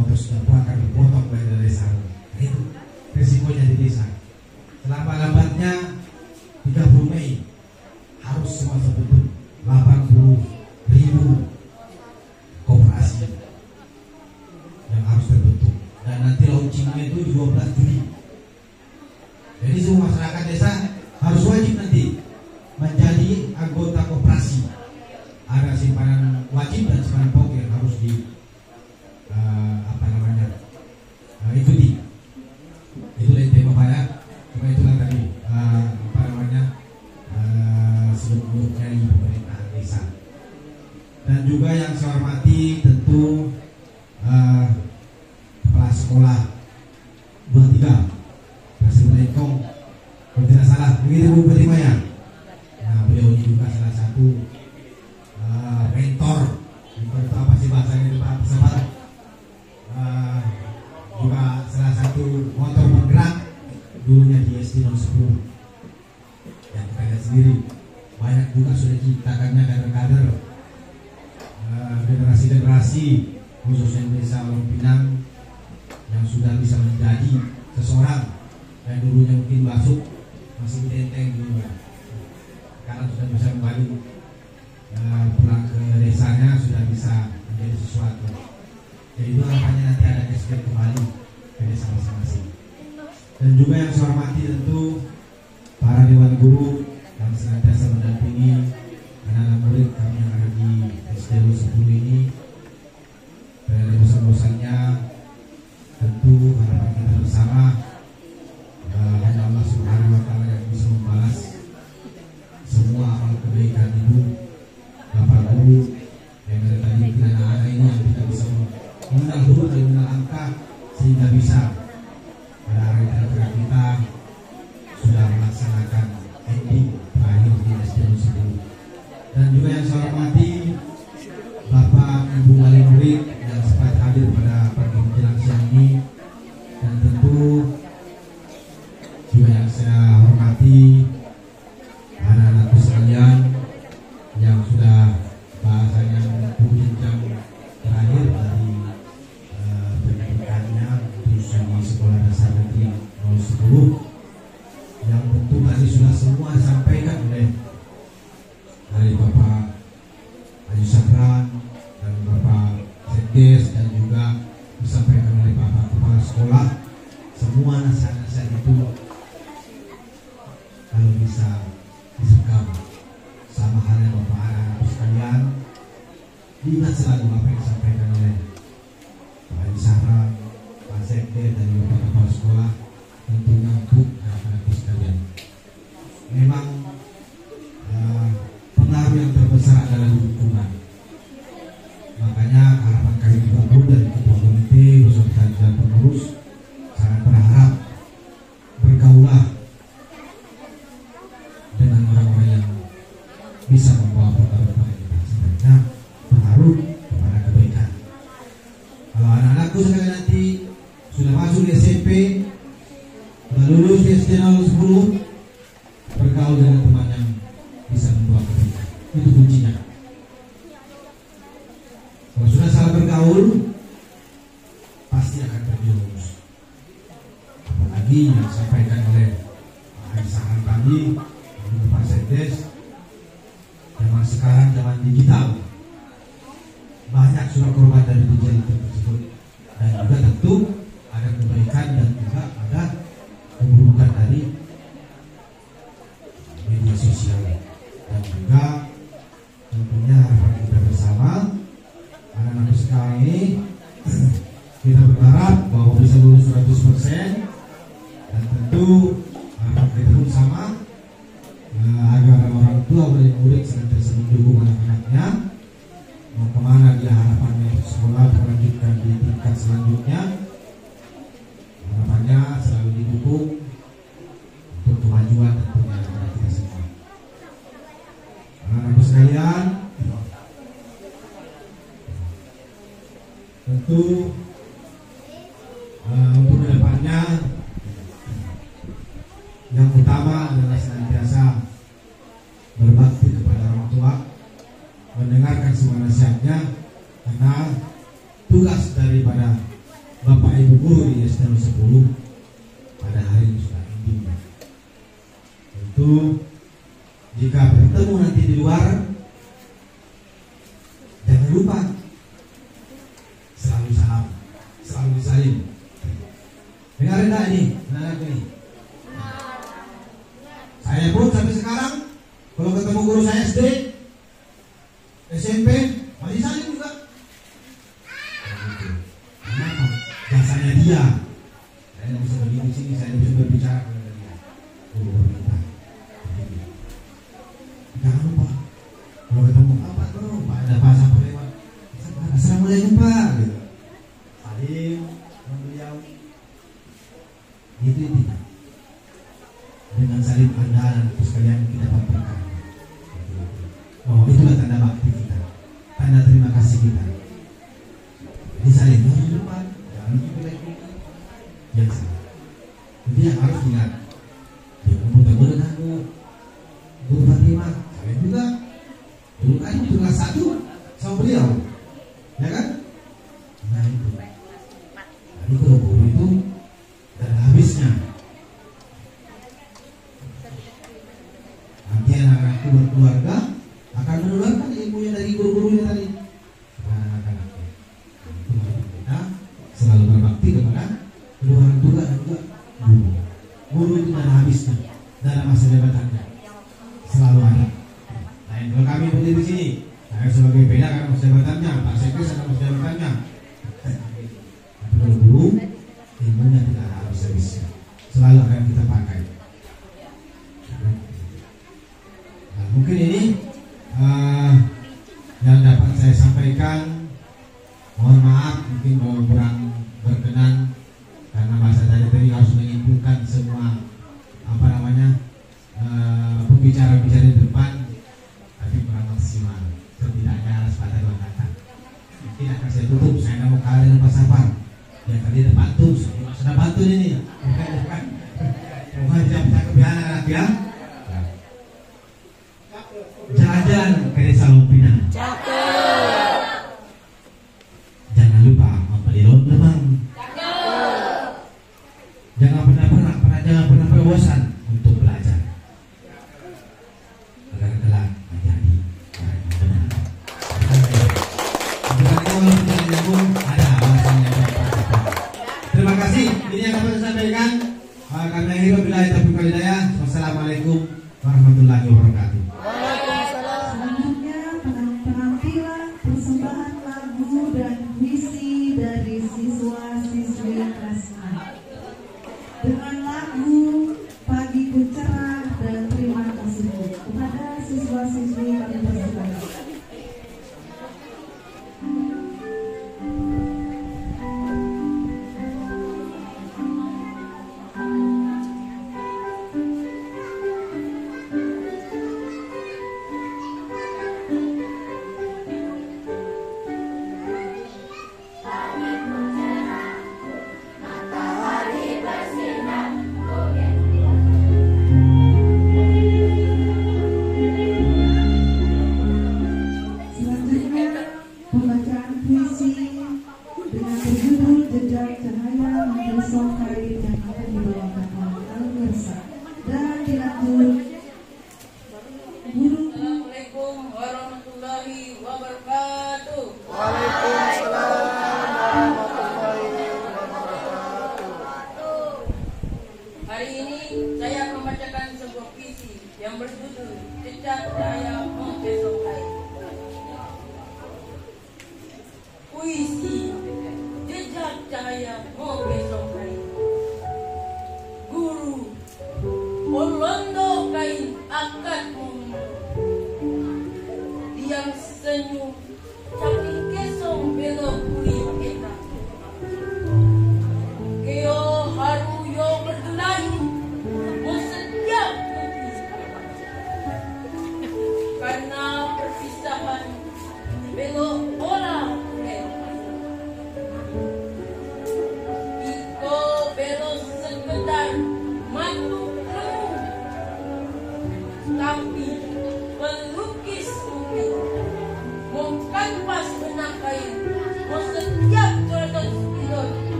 akan dipotong dari desa. Itu resikonya di desa. Selambat-lambatnya 30 Mei harus semua terbentuk 80.000 koperasi yang harus terbentuk, dan nanti launchingnya itu di 12 Juli. Jadi semua masyarakat desa harus wajib nanti menjadi anggota koperasi. Ada simpanan wajib dan simpanan pokok yang harus ikuti. Itulah tema Pak ya. Cuma itulah tadi seluruhnya di pemerintahan desa. Dan juga yang saya hormati tentu kepala sekolah 23 Presiden Lekong, kalau tidak salah begitu Bu Fatimah ya. Nah, beliau ini juga salah satu mentor itu apa sih bahasanya itu Pak Sabar, juga salah satu motor penggerak dulunya di SD 10 yang kita lihat sendiri. Banyak juga sudah diciptakannya kader-kader generasi-generasi khususnya desa Lorong Pinang yang sudah bisa menjadi seseorang yang dulunya mungkin masuk masih ditenteng juga, sekarang sudah bisa kembali pulang ke desanya, sudah bisa menjadi sesuatu. Jadi itu harapannya nanti ada cashback kembali ke desa masing-masing. Dan juga yang saya hormati tentu para dewan guru yang senantiasa mendampingi anak-anak murid kami yang ada di SD 10 ini. Dan ada bosan-bosannya, tentu harapan kita bersama hanya Allah Subhanahu wa Ta'ala yang bisa membalas semua amal kebaikan ibu, bapak guru yang ada tadi, mungkin anak-anak ini yang tidak bisa mengenal huruf dan mengenal angka sehingga bisa pada hari terakhir kita sudah melaksanakan ending terakhir di SD 10. Dan juga yang saya hormati Bapak Ibu wali murid yang sempat hadir pada pagi menjelang siang ini, dan tentu juga yang saya hormati anak-anakku sekalian yang sudah bahasanya menempuh jenjang terakhir dari pendidikannya khususnya di Sekolah Dasar Negeri 10, yang tentu tadi sudah semua disampaikan oleh dari Bapak Haji Sakran dan Bapak Sekdes, dan juga disampaikan oleh Bapak Kepala Sekolah. Semua nasihat-nasihat itu kalau bisa disekam sama halnya Bapak anak-anak sekalian, diingat selalu apa yang disampaikan oleh Pak Haji Sakran, Pak Sekdes, dan Bapak Kepala Sekolah, tentunya untuk anak-anak sekalian. Memang pengaruh yang terbesar adalah lingkungan. Makanya harapan kami juga pun dari ketua komite beserta dan pengurus sangat berharap bergaulah dengan orang-orang yang bisa membawa pengaruh kepada kita, sebenarnya pengaruh kepada kebaikan. Kalau anak-anakku sekalian nanti sudah masuk di SMP, sudah lulus di SD 10, bergaul dengan teman yang bisa membawa kebaikan. Itu kuncinya. Kalau sudah salah bergaul, pasti akan terjerumus. Apalagi yang disampaikan oleh Pak Haji Sakran tadi, Pak Sekdes, zaman sekarang zaman digital, banyak sudah korban dari digital tersebut, dan juga tentu ada kebaikan dan juga ada keburukan dari media sosial. Dan juga tentunya harapan kita bersama anak-anak sekarang ini kita berharap bahwa bisa lulus 100%, dan tentu harapan kita pun sama agar orang tua dan murid senantiasa mendukung anak-anaknya mau kemana dia harapannya sekolah melanjutkan di tingkat selanjutnya harapannya selalu didukung untuk kemajuan tentunya kepada kita semua. Anak-anakku sekalian, tentu untuk kedepannya yang utama adalah senantiasa berbakti kepada orang tua, mendengarkan semua nasihatnya, karena tugas daripada Bapak Ibu Guru di STM 10 pada hari ini sudah ending. Tentu jika bertemu nanti di luar, jangan lupa selalu salam, selalu disalim. Dengar enggak ini, anak ini? Saya pun sampai sekarang kalau ketemu guru saya SD, SMP, masih saling juga. Kenapa? Jasanya dia. Saya tidak bisa berdiri di sini, saya tidak bisa berbicara kepada dia. Guru kita. Jangan lupa kalau ketemu apa bro, Pak ada bahasa apa lewat. Assalamualaikum Pak. Gitu. Saling beliau. Itu intinya. Dengan saling Anda dan sekalian kita paparkan. Oh, itulah tanda bakti kita, tanda terima kasih kita. Jadi saling harus di depan, jangan lupa lagi. Yang salah. Jadi yang harus ingat. Dia ketemu dengan aku, Guru Fatimah, saya juga. Dulu kan itu kelas 1 sama beliau, ya kan? Nah itu. Jadi kalau guru itu dan habisnya. Nanti anak-anakku berkeluarga akan menularkan ilmunya dari guru-gurunya tadi kepada anak-anaknya. Itu kita selalu berbakti kepada kedua orang tua dan juga guru. Guru itu tidak ada habisnya dalam masa jabatannya, selalu ada. Lain kalau kami berdiri di sini, saya sebagai beda karena masa jabatannya, Pak Sekres ada masa jabatannya. Tapi kalau guru, ilmunya tidak ada habis-habisnya, selalu akan kita pakai. Nah, mungkin ini yang dapat saya sampaikan. Mohon maaf mungkin kalau kurang berkenan karena bahasa saya tadi harus menyimpulkan semua pembicara-bicara di depan, tapi kurang maksimal. Setidaknya harus pada 2 kata. Mungkin akan saya tutup. Saya tidak mau kalah dengan Pak Safar. Ya tadi ada pantun, sudah pantun ini. Bukan tidak bisa kebiasaan anak ya. Jalan-jalan ke desa Lumpina. Jangan lupa membeli daun lemang. Jangan pernah bosan untuk belajar agar kelak menjadi orang yang benar. Ada alasannya. Terima kasih. Ini yang dapat saya sampaikan. Karena ini wabillahi taufiq wal hidayah. Wassalamualaikum warahmatullahi wabarakatuh. Selanjutnya penampilan persembahan lagu dan puisi dari siswa-siswi kelas 6 dengan lagu Pagiku Cerah dan Terima Kasihku. Kepada siswa-siswi kami persilakan. Assalamualaikum warahmatullahi wabarakatuh. Hari ini saya akan membacakan sebuah puisi yang berjudul Jejak Cahaya Membesok Hari. Puisi Jejak Cahaya Membesok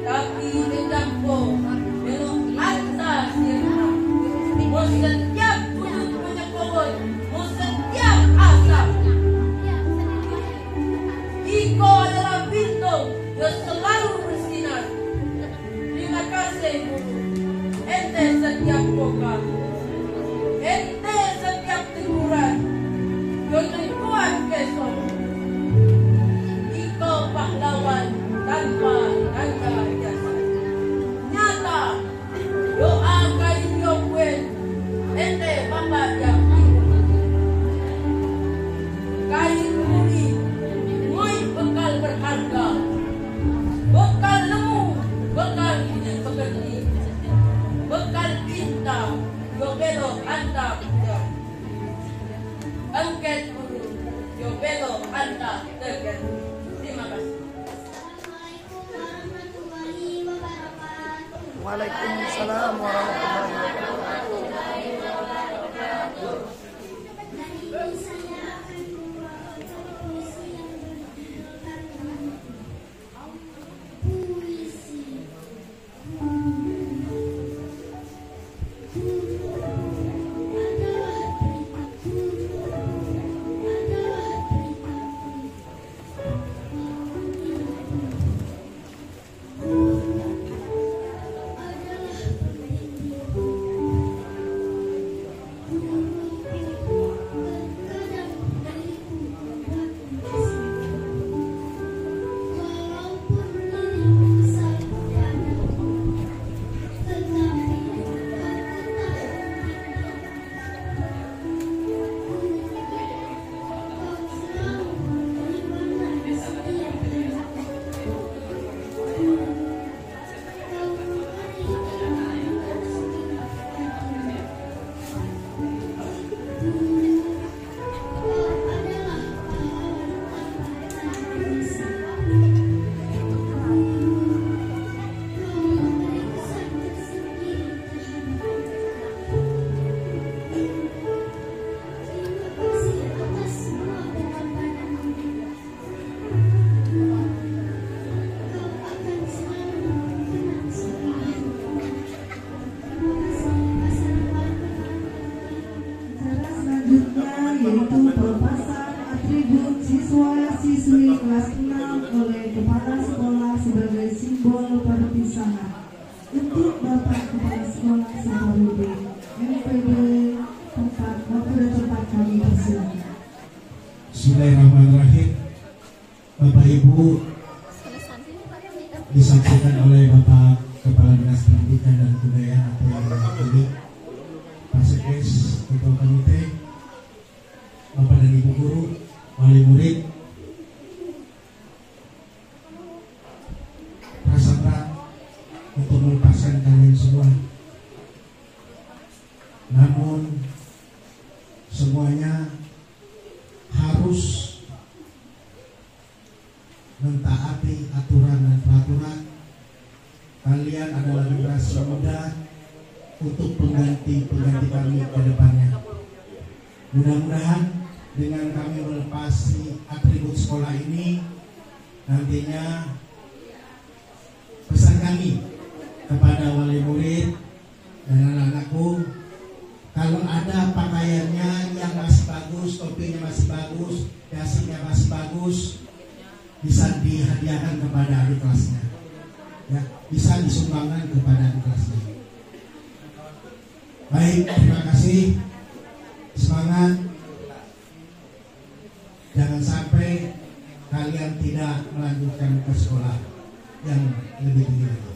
tapi kejampo belum atas sirna. Mau setiap sudut menyepobot, mau setiap asap. Iko adalah bintang yang selalu bersinar. Terima kasih guru. Ente setiap program, ente setiap teguran, yang kuat besok. Iko pahlawan tanpa tanda jasa. Nyata doa kayu nyokwen, ente bapak yang kayu kuri, muy bekal berharga, bekal lemu, bekal ini pekerti, bekal bintang, yobelo anta muda, angket guru, yobelo anta tergen. Terima kasih. Waalaikumsalam warahmatullahi wabarakatuh. Siswi kelas 6 oleh Kepala Sekolah sebagai simbol perpisahan. Untuk Bapak Kepala Sekolah Safarudin, MPD tempat waktu dan tempat kami persilakan. Bismillahirrahmanirrahim. Bapak Ibu, disaksikan oleh Bapak Kepala Dinas Pendidikan dan Kebudayaan atau yang mewakili Pak Sekdes, Ketua Komite, Bapak dan Ibu Guru, Wali Murid, rasa berat untuk melepaskan kalian semua. Namun semuanya harus mentaati aturan dan peraturan. Kalian adalah generasi muda untuk pengganti kami ke depannya. Mudah-mudahan dengan kami melepasi atribut sekolah ini, nantinya pesan kami kepada wali murid dan anak-anakku, kalau ada pakaiannya yang masih bagus, topinya masih bagus, dasinya masih bagus, bisa dihadiahkan kepada adik kelasnya, ya, bisa disumbangkan kepada adik kelasnya. Baik, terima kasih, semangat. Jangan sampai kalian tidak melanjutkan ke sekolah yang lebih tinggi lagi.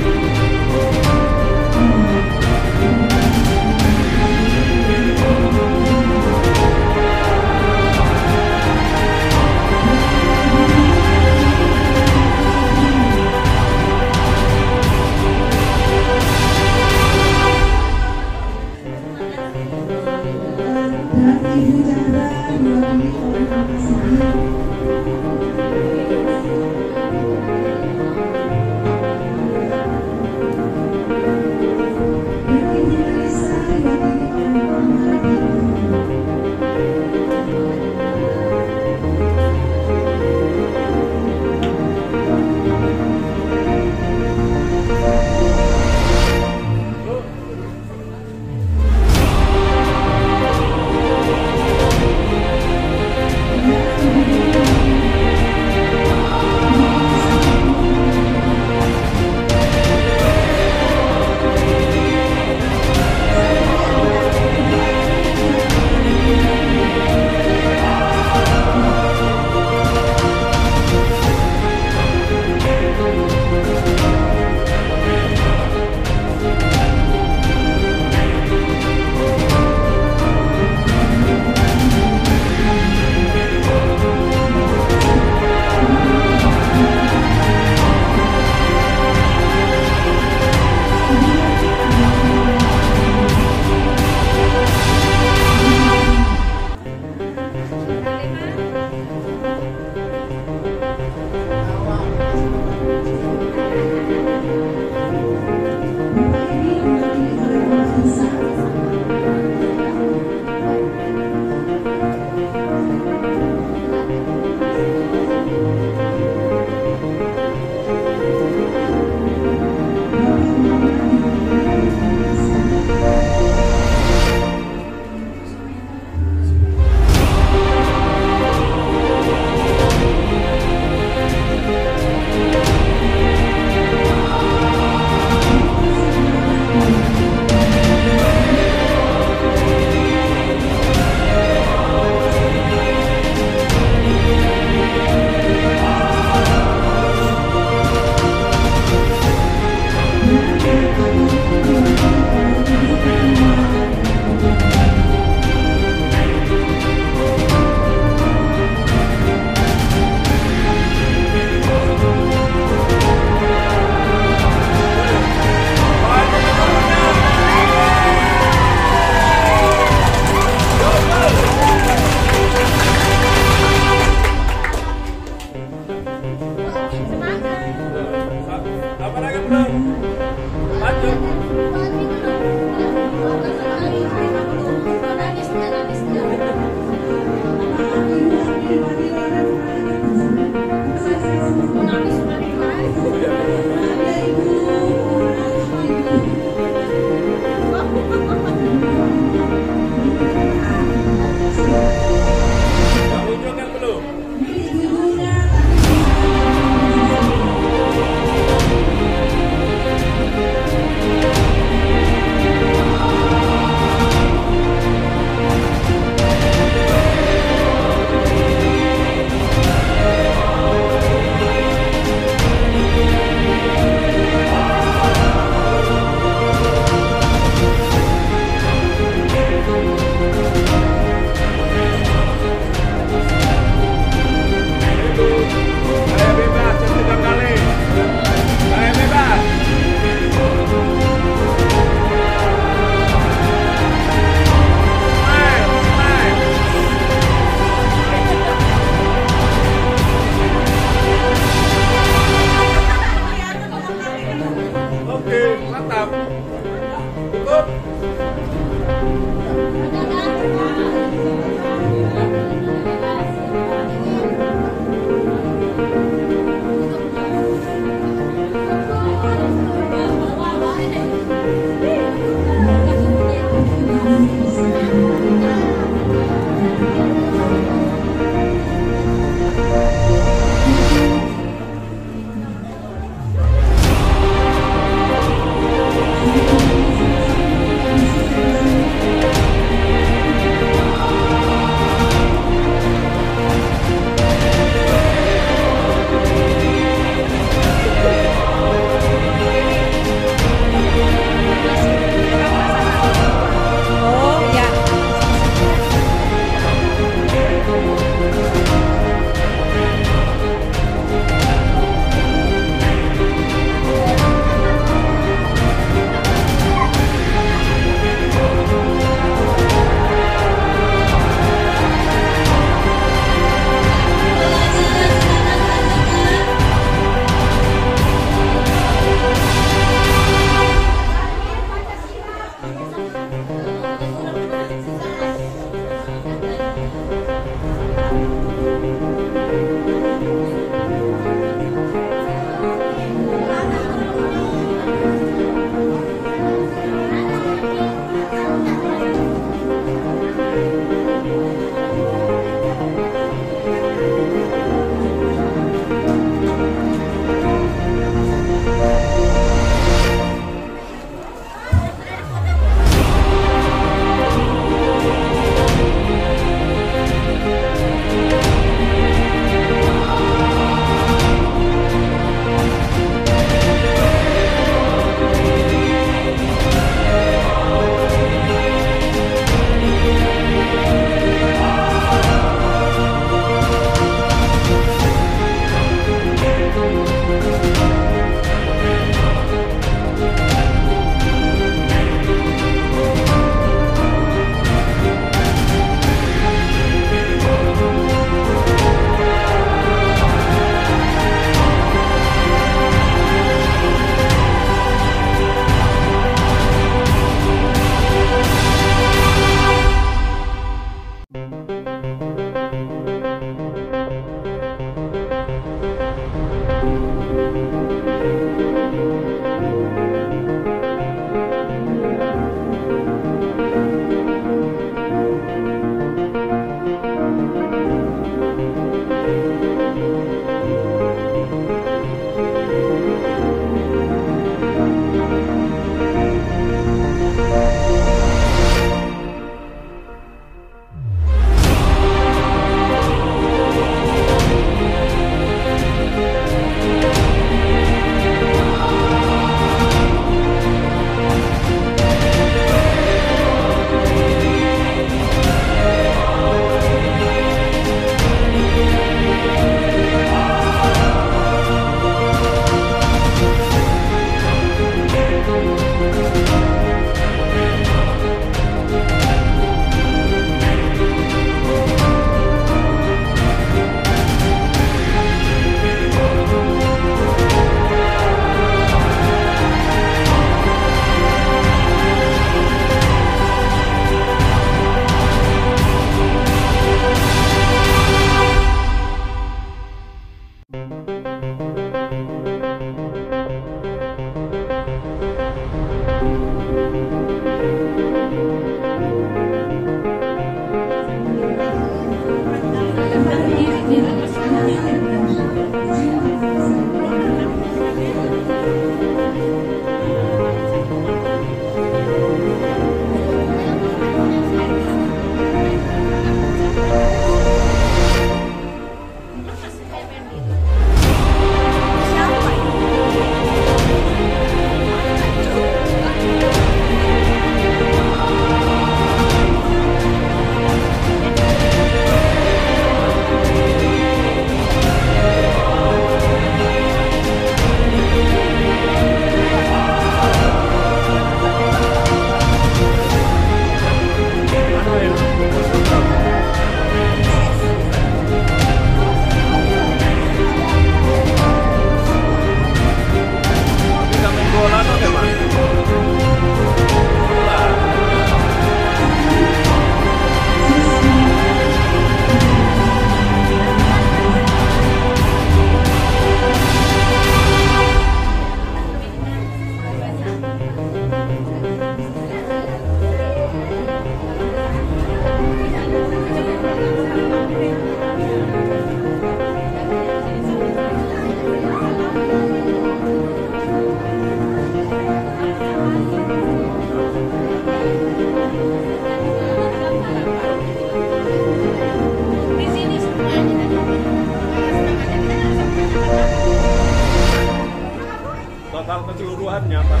total keseluruhannya Pak.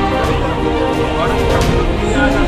Dari orang yang punya anak